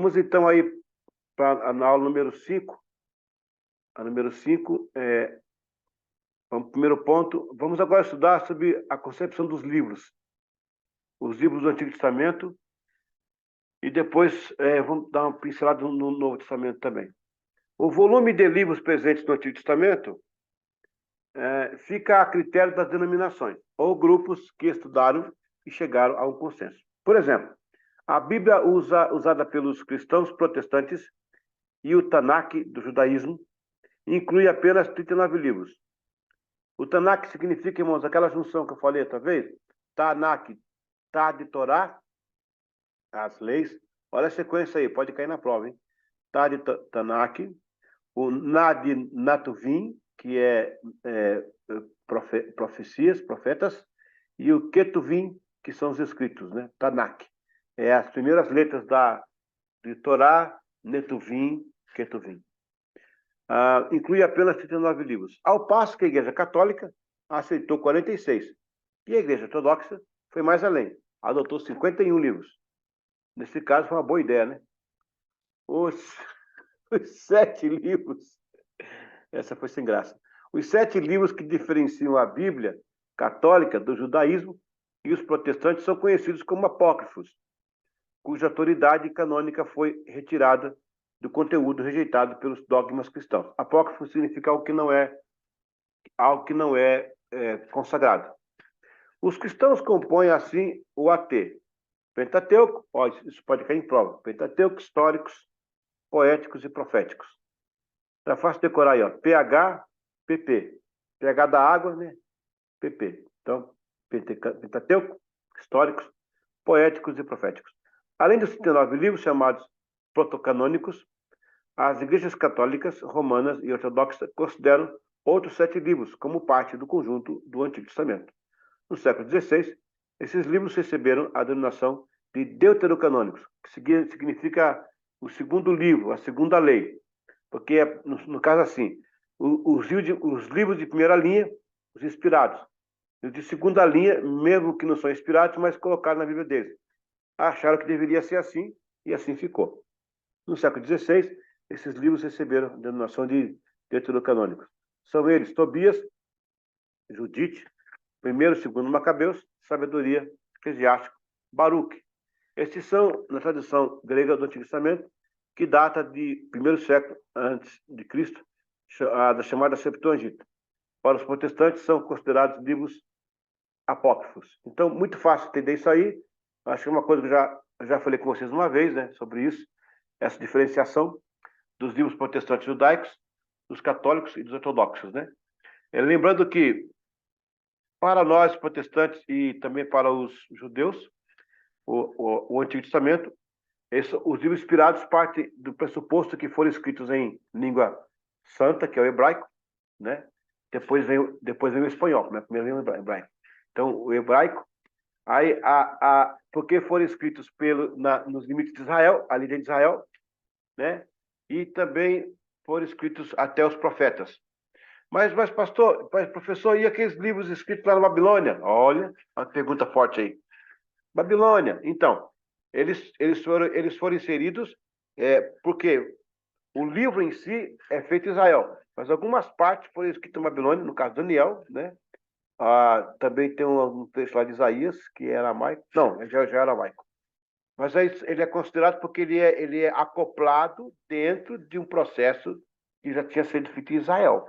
Vamos então aí para a aula número 5. A número 5 vamos pro primeiro ponto. Vamos agora estudar sobre a concepção dos livros. Os livros do Antigo Testamento. E depois vamos dar uma pincelada no Novo Testamento também. O volume de livros presentes no Antigo Testamento fica a critério das denominações, ou grupos que estudaram e chegaram a um consenso. Por exemplo, a Bíblia usada pelos cristãos protestantes e o Tanakh do judaísmo inclui apenas 39 livros. O Tanakh significa, irmãos, aquela junção que eu falei outra vez, Tanakh, Tá de Torá, as leis. Olha a sequência aí, pode cair na prova, hein? Tá de Tanakh, o Na de Natuvim, que profecias, profetas, e o Ketuvim, que são os escritos, né? Tanakh. As primeiras letras de Torá, Netuvim, Ketuvim. Inclui apenas 39 livros. Ao passo que a Igreja Católica aceitou 46. E a Igreja Ortodoxa foi mais além. Adotou 51 livros. Nesse caso, foi uma boa ideia, né? Os 7 livros. Essa foi sem graça. Os 7 livros que diferenciam a Bíblia católica do judaísmo e os protestantes são conhecidos como apócrifos, cuja autoridade canônica foi retirada do conteúdo rejeitado pelos dogmas cristãos. Apócrifo significa algo que não é consagrado. Os cristãos compõem, assim, o AT. Pentateuco, isso pode cair em prova. Pentateuco, históricos, poéticos e proféticos. Tá fácil decorar aí, ó. PH, PP. PH da água, né? PP. Então, Pentateuco, históricos, poéticos e proféticos. Além dos 39 livros chamados protocanônicos, as igrejas católicas, romanas e ortodoxas consideram outros 7 livros como parte do conjunto do Antigo Testamento. No século XVI, esses livros receberam a denominação de deuterocanônicos, que significa o segundo livro, a segunda lei. Porque, no caso assim, os livros de primeira linha, os inspirados, e os de segunda linha, mesmo que não são inspirados, mas colocaram na Bíblia deles. Acharam que deveria ser assim, e assim ficou. No século XVI, esses livros receberam a denominação de deuterocanônicos. São eles Tobias, Judite, 1º e 2º Macabeus, Sabedoria, Eclesiástico, Baruque. Estes são, na tradição grega do Antigo Testamento, que data de 1º século antes de Cristo, da chamada Septuaginta. Para os protestantes, são considerados livros apócrifos. Então, muito fácil entender isso aí. Acho que é uma coisa que eu já falei com vocês uma vez, né, sobre isso, essa diferenciação dos livros protestantes judaicos, dos católicos e dos ortodoxos, né? Lembrando que, para nós protestantes e também para os judeus, o Antigo Testamento, os livros inspirados partem do pressuposto que foram escritos em língua santa, que é o hebraico, né? Depois vem o espanhol, né? Primeiro vem o hebraico. Então, o hebraico, aí, porque foram escritos nos limites de Israel, a lei de Israel, né? E também foram escritos até os profetas. Mas professor, e aqueles livros escritos lá na Babilônia? Olha, uma pergunta forte aí. Babilônia, então, eles foram inseridos porque o livro em si é feito em Israel, mas algumas partes foram escritas em Babilônia, no caso de Daniel, né? Também tem um texto lá de Isaías, que é aramaico. Não, já é aramaico. Mas ele é considerado porque ele é acoplado dentro de um processo que já tinha sido feito em Israel.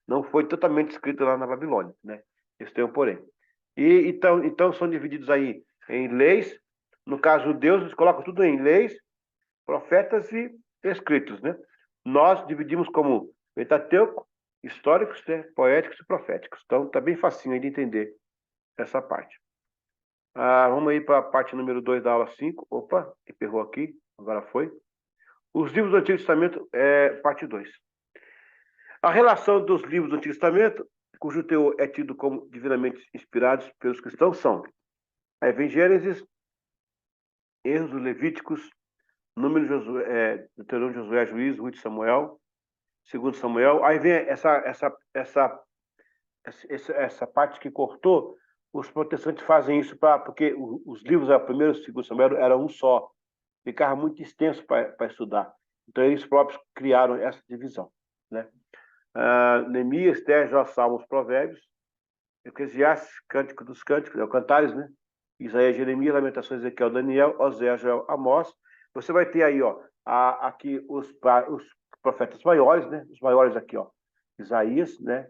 Não foi totalmente escrito lá na Babilônia, né? Esse tem um porém. E então são divididos aí em leis. No caso, judeus, eles colocam tudo em leis, profetas e escritos, né? Nós dividimos como Pentateuco, históricos, né? Poéticos e proféticos. Então, tá bem facinho aí de entender essa parte. Vamos aí para a parte número 2 da aula 5. Opa, errou aqui, agora foi. Os livros do Antigo Testamento, parte 2. A relação dos livros do Antigo Testamento, cujo teor é tido como divinamente inspirados pelos cristãos, são: aí vem Gênesis, Êxodo, Levíticos, Números, Deuteronômio, Josué, Juízes, Ruth, Samuel, 2 Samuel. Aí vem essa parte que cortou. Os protestantes fazem isso porque os livros, 1º e 2 Samuel, eram um só. ficava muito extenso para estudar. Então, eles próprios criaram essa divisão, né? Neemias, Esdras, Jó, Salmos, Provérbios, Eclesiastes, Cântico dos Cânticos, Cantares, né? Isaías, Jeremias, Lamentações, Ezequiel, Daniel, Oséias, Joel, Amós. Você vai ter aí, ó, aqui os profetas maiores, né? Os maiores aqui, ó. Isaías, né?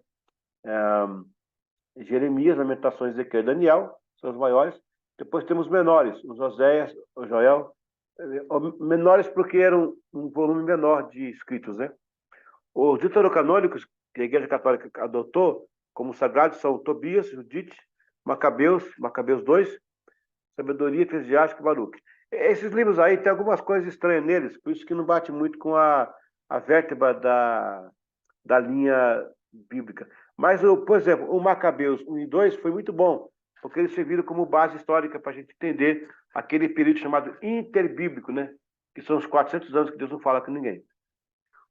Jeremias, Lamentações, Ezequiel, Daniel, são os maiores. Depois temos menores, os Oséias, o Joel, menores porque eram um volume menor de escritos, né? Os deuterocanônicos, que a Igreja Católica adotou como sagrados, são Tobias, Judite, Macabeus 2, Sabedoria, Eclesiástico e Baruque. Esses livros aí tem algumas coisas estranhas neles, por isso que não bate muito com a vértebra da linha bíblica. Mas, por exemplo, o Macabeus 1 e 2 foi muito bom, porque eles serviram como base histórica para a gente entender aquele período chamado interbíblico, né? Que são os 400 anos que Deus não fala com ninguém.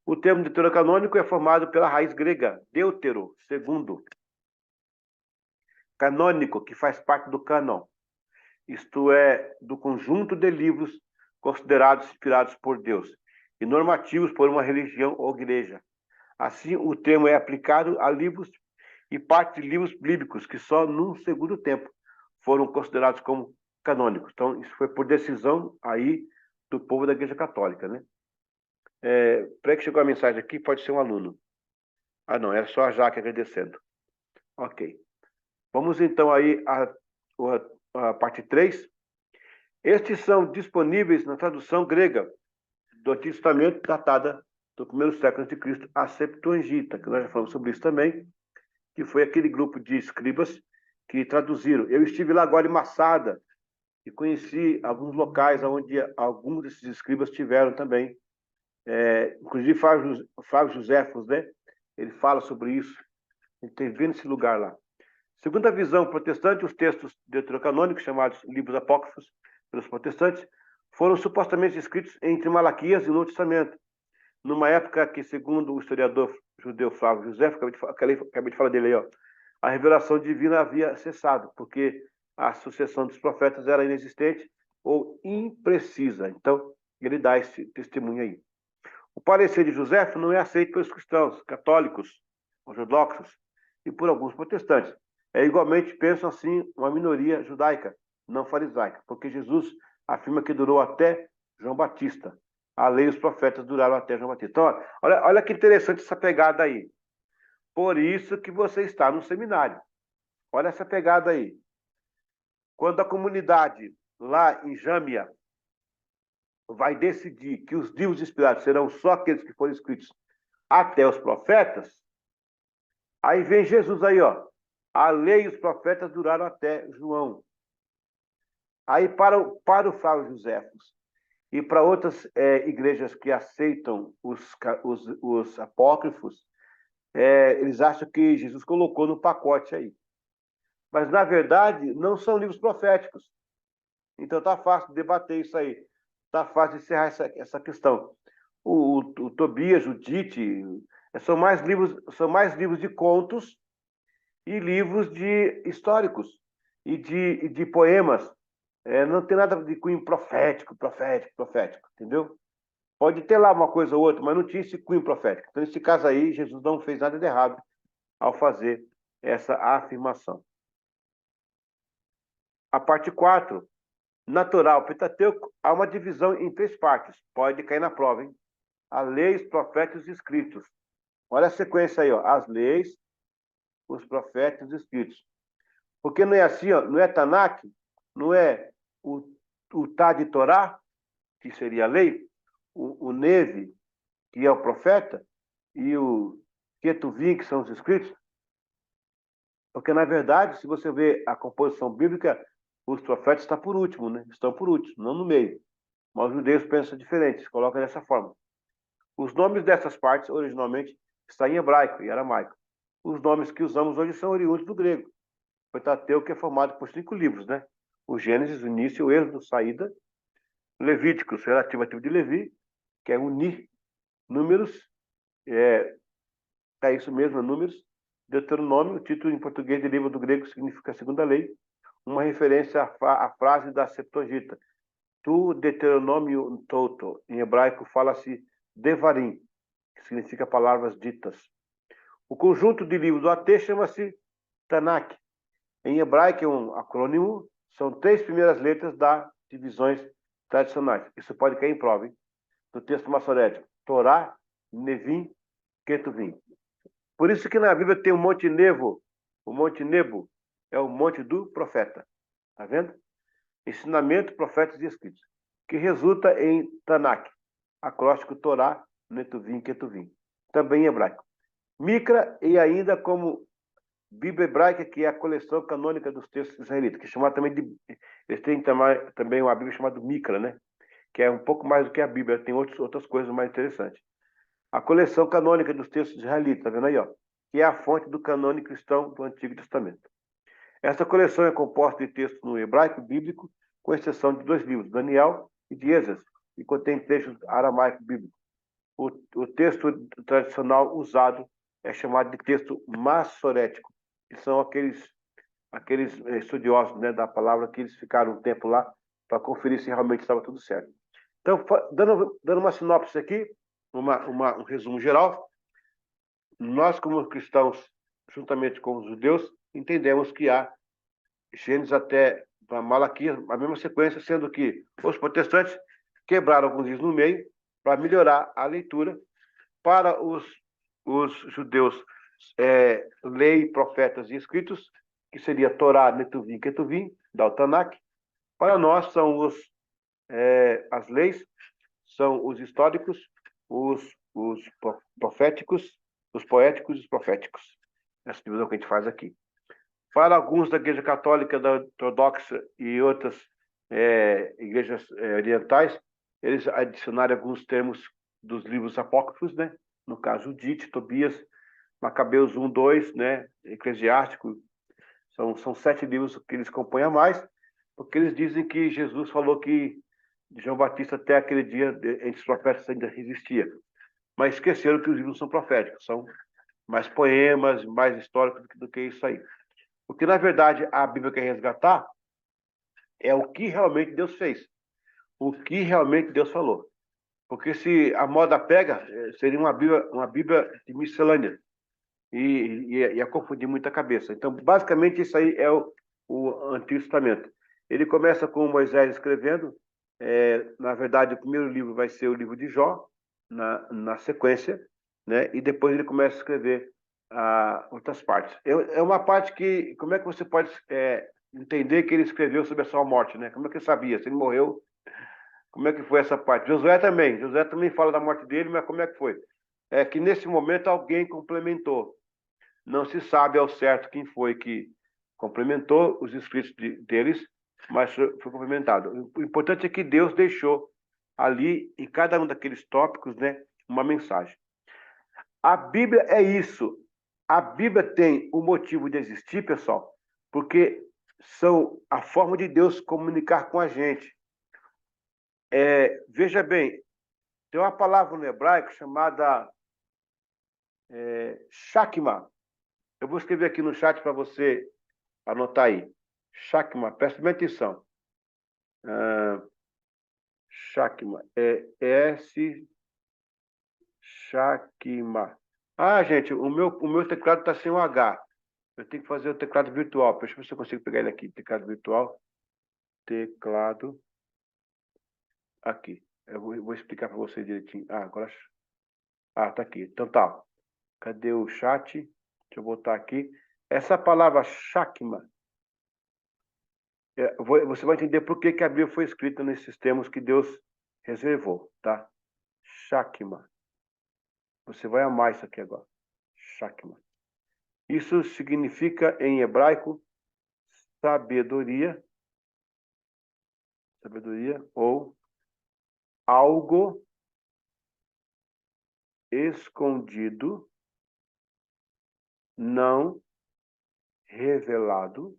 O termo deuterocanônico é formado pela raiz grega, deutero, segundo. Canônico, que faz parte do cânon, isto é, do conjunto de livros considerados inspirados por Deus e normativos por uma religião ou igreja. Assim, o termo é aplicado a livros e parte de livros bíblicos que só num segundo tempo foram considerados como canônicos. Então, isso foi por decisão aí do povo da Igreja Católica, né? Para que chegou a mensagem aqui, pode ser um aluno. Ah, não, era só a Jaque agradecendo. Ok. Vamos então aí a parte 3. Estes são disponíveis na tradução grega do Antigo Testamento, datada do primeiro século antes de Cristo, a Septuaginta, que nós já falamos sobre isso também, que foi aquele grupo de escribas que traduziram. Eu estive lá agora em Massada e conheci alguns locais onde alguns desses escribas tiveram também. Inclusive Flávio Joséfos, né? Ele fala sobre isso. A gente teve nesse lugar lá. Segundo a visão protestante, os textos deuterocanônicos, chamados livros apócrifos pelos protestantes, foram supostamente escritos entre Malaquias e o Novo Testamento, numa época que, segundo o historiador judeu Flávio José, acabei de falar dele aí, ó, a revelação divina havia cessado, porque a sucessão dos profetas era inexistente ou imprecisa. Então, ele dá esse testemunho aí. O parecer de José não é aceito pelos cristãos, católicos, ortodoxos e por alguns protestantes. Igualmente pensam assim uma minoria judaica, não farisaica, porque Jesus afirma que durou até João Batista. A lei e os profetas duraram até João Batista. Então, olha que interessante essa pegada aí. Por isso que você está no seminário. Olha essa pegada aí. Quando a comunidade lá em Jâmia vai decidir que os livros inspirados serão só aqueles que foram escritos até os profetas, aí vem Jesus aí, ó. A lei e os profetas duraram até João. Aí para o Flávio Joséfos e para outras igrejas que aceitam os apócrifos, eles acham que Jesus colocou no pacote aí. Mas, na verdade, não são livros proféticos. Então, tá fácil de debater isso aí. Tá fácil de encerrar essa questão. O Tobias, Judite, são mais livros de contos e livros de históricos e de poemas. Não tem nada de cunho profético, entendeu? Pode ter lá uma coisa ou outra, mas não tinha esse cunho profético. Então, nesse caso aí, Jesus não fez nada de errado ao fazer essa afirmação. A parte 4, natural, Pentateuco, há uma divisão em 3 partes. Pode cair na prova, hein? A lei, os profetas e os escritos. Olha a sequência aí, ó. As leis, os profetas e os escritos. Porque não é assim, ó, não é Tanakh, não é o Tá de Torá, que seria a lei, o Neve, que é o profeta, e o Ketuvim, que são os escritos. Porque, na verdade, se você vê a composição bíblica, os profetas estão por último, né? Estão por último, não no meio. Mas os judeus pensam diferente, colocam dessa forma. Os nomes dessas partes, originalmente, estão em hebraico e aramaico. Os nomes que usamos hoje são oriundos do grego. O Pentateuco é formado por 5 livros, né? O Gênesis, o início, o Êxodo, saída. Levíticos, relativo de Levi, que é unir. Números, é isso mesmo, é números. Deuteronômio, o título em português deriva do grego, significa segunda lei. Uma referência à frase da Septuaginta. Tu, Deuteronômio Toto, em hebraico fala-se Devarim, que significa palavras ditas. O conjunto de livros do AT chama-se Tanakh. Em hebraico é um acrônimo, são 3 primeiras letras das divisões tradicionais. Isso pode cair em prova, hein? Do texto maçorético. Torá, Nevim, Ketuvim. Por isso que na Bíblia tem o Monte Nebo. O Monte Nebo é o monte do profeta. Tá vendo? Ensinamento, profetas e escritos. Que resulta em Tanakh. Acróstico Torá, Netuvim, Ketuvim. Também em hebraico. Micra e ainda como Bíblia hebraica, que é a coleção canônica dos textos israelitas, que é chamada também de... Eles têm também uma Bíblia chamada Micra, né? Que é um pouco mais do que a Bíblia, tem outras coisas mais interessantes. A coleção canônica dos textos israelitas, tá vendo aí, ó? Que é a fonte do canônico cristão do Antigo Testamento. Essa coleção é composta de textos no hebraico bíblico, com exceção de 2 livros, Daniel e de Esdras, e contém textos aramaico bíblico. O texto tradicional usado é chamado de texto massorético, que são aqueles estudiosos, né, da palavra, que eles ficaram um tempo lá para conferir se realmente estava tudo certo. Então, dando uma sinopse aqui, um resumo geral, nós, como cristãos, juntamente com os judeus, entendemos que há Gênesis até Malaquias, a mesma sequência, sendo que os protestantes quebraram alguns livros no meio para melhorar a leitura. Para os judeus, lei, profetas e escritos, que seria Torá, Netuvim, Ketuvim, da Tanakh. Para nós são as leis, são os históricos, os proféticos, os poéticos e os proféticos. Essa divisão que a gente faz aqui. Para alguns da Igreja Católica, da Ortodoxa e outras igrejas orientais, eles adicionaram alguns termos dos livros apócrifos, né? No caso, Judite, Tobias, Macabeus 1, 2, né? Eclesiástico. São 7 livros que eles compõem a mais, porque eles dizem que Jesus falou que João Batista até aquele dia, entre os profetas, ainda existia. Mas esqueceram que os livros são proféticos, são mais poemas, mais históricos do que isso aí. Porque, na verdade, a Bíblia quer resgatar é o que realmente Deus fez. O que realmente Deus falou. Porque se a moda pega, seria uma Bíblia de miscelânea. E ia confundir muita cabeça. Então, basicamente, isso aí é o Antigo Testamento. Ele começa com Moisés escrevendo. Na verdade, o primeiro livro vai ser o livro de Jó, na sequência, né? E depois ele começa a escrever outras partes. É uma parte que... Como é que você pode entender que ele escreveu sobre a sua morte, né? Como é que ele sabia? Se ele morreu, como é que foi essa parte? Josué também fala da morte dele, mas como é que foi? É que nesse momento alguém complementou. Não se sabe ao certo quem foi que complementou os escritos deles, mas foi complementado. O importante é que Deus deixou ali, em cada um daqueles tópicos, né, uma mensagem. A Bíblia é isso. A Bíblia tem o motivo de existir, pessoal, porque são a forma de Deus comunicar com a gente. Veja bem, tem uma palavra no hebraico chamada Shakma. Eu vou escrever aqui no chat para você anotar aí. Shakma, presta bem atenção. Shakma, Shakma. Gente, o meu teclado está sem o H. Eu tenho que fazer o teclado virtual. Deixa eu ver se eu consigo pegar ele aqui. Teclado virtual. Teclado. Aqui. Eu vou explicar para você direitinho. Agora. Tá aqui. Então tá. Cadê o chat? Deixa eu botar aqui. Essa palavra Shakma, você vai entender por que a Bíblia foi escrita nesses termos que Deus reservou, tá? Shakma. Você vai amar isso aqui agora. Shakma. Isso significa, em hebraico, sabedoria. Sabedoria ou algo escondido, não revelado.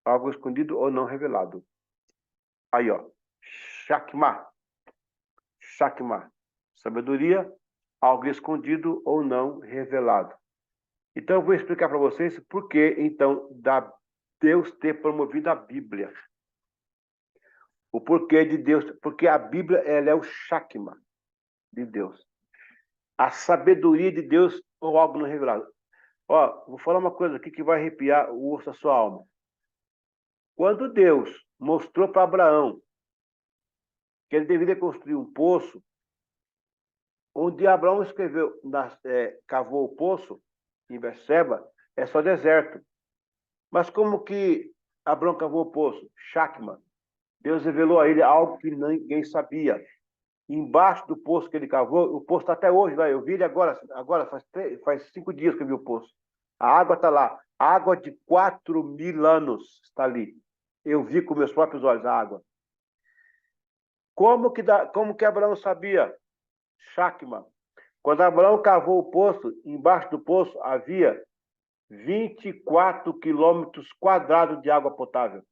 Algo escondido ou não revelado. Aí, ó. Shakma. Shakma. Sabedoria, algo escondido ou não revelado. Então, eu vou explicar para vocês por que, então, Deus ter promovido a Bíblia. O porquê de Deus, porque a Bíblia ela é o Shakma de Deus. A sabedoria de Deus ou algo não revelado. Ó, vou falar uma coisa aqui que vai arrepiar o osso da sua alma. Quando Deus mostrou para Abraão que ele deveria construir um poço, onde Abraão escreveu, cavou o poço, em Berseba, é só deserto. Mas como que Abraão cavou o poço? Shakma. Deus revelou a ele algo que ninguém sabia. Embaixo do poço que ele cavou, o poço está até hoje lá. Eu vi ele agora faz 5 dias que eu vi o poço. A água está lá. A água de 4.000 anos está ali. Eu vi com meus próprios olhos a água. Como que Abraão sabia? Shakma. Quando Abraão cavou o poço, embaixo do poço havia 24 quilômetros quadrados de água potável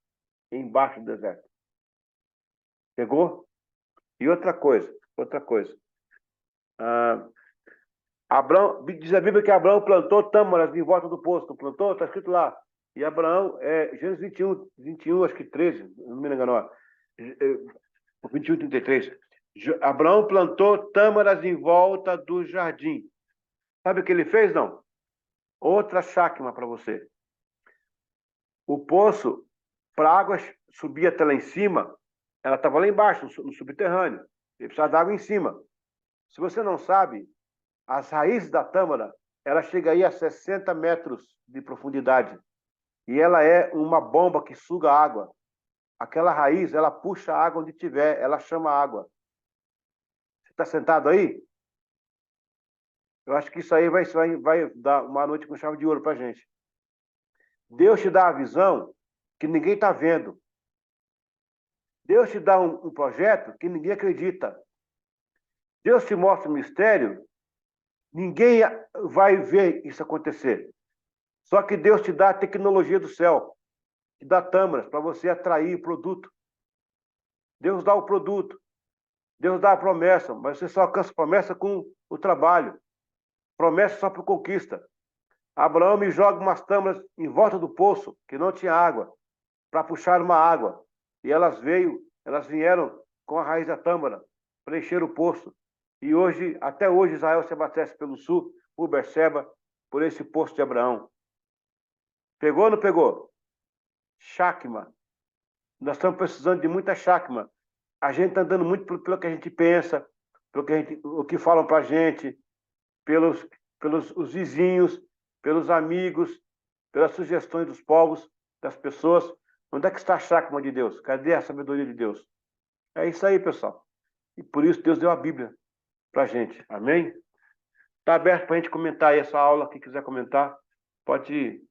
embaixo do deserto. Pegou? E outra coisa. Abraão, diz a Bíblia que Abraão plantou tâmaras em volta do poço. Não plantou? Está escrito lá. E Abraão, Gênesis 21, acho que 13, não me engano, 21, 33. Abraão plantou tâmaras em volta do jardim. Sabe o que ele fez, não? Outra Shakma para você. O poço, para a água subir até lá em cima, ela estava lá embaixo, no subterrâneo. Ele precisava de água em cima. Se você não sabe, as raízes da tâmara, ela chega aí a 60 metros de profundidade. E ela é uma bomba que suga água. Aquela raiz, ela puxa a água onde tiver, ela chama a água. Você está sentado aí? Eu acho que isso aí vai dar uma noite com chave de ouro para a gente. Deus te dá a visão que ninguém está vendo. Deus te dá um projeto que ninguém acredita. Deus te mostra um mistério, ninguém vai ver isso acontecer. Só que Deus te dá a tecnologia do céu, te dá tâmaras para você atrair produto. Deus dá o produto, Deus dá a promessa, mas você só alcança a promessa com o trabalho. Promessa só por conquista. Abraão me joga umas tâmaras em volta do poço, que não tinha água, para puxar uma água. E elas vieram com a raiz da tâmara, para encher o poço. E hoje, até hoje, Israel se abastece pelo sul, por Berseba, por esse poço de Abraão. Pegou ou não pegou? Shakma. Nós estamos precisando de muita Shakma. A gente está andando muito pelo que a gente pensa, o que falam para a gente, pelos os vizinhos, pelos amigos, pelas sugestões dos povos, das pessoas. Onde é que está a Shakma de Deus? Cadê a sabedoria de Deus? É isso aí, pessoal. E por isso Deus deu a Bíblia para a gente. Amém? Está aberto para a gente comentar aí essa aula. Quem quiser comentar, pode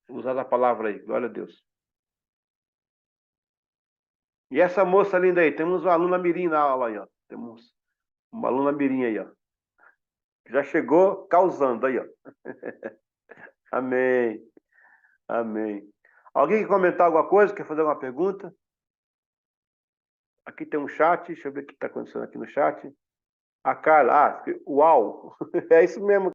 usar a palavra aí. Glória a Deus. E essa moça linda aí, temos uma aluna mirim na aula aí, ó. Temos uma aluna mirim aí, ó. Já chegou causando aí, ó. Amém. Amém. Alguém quer comentar alguma coisa? Quer fazer alguma pergunta? Aqui tem um chat. Deixa eu ver o que está acontecendo aqui no chat. A Carla, uau! É isso mesmo.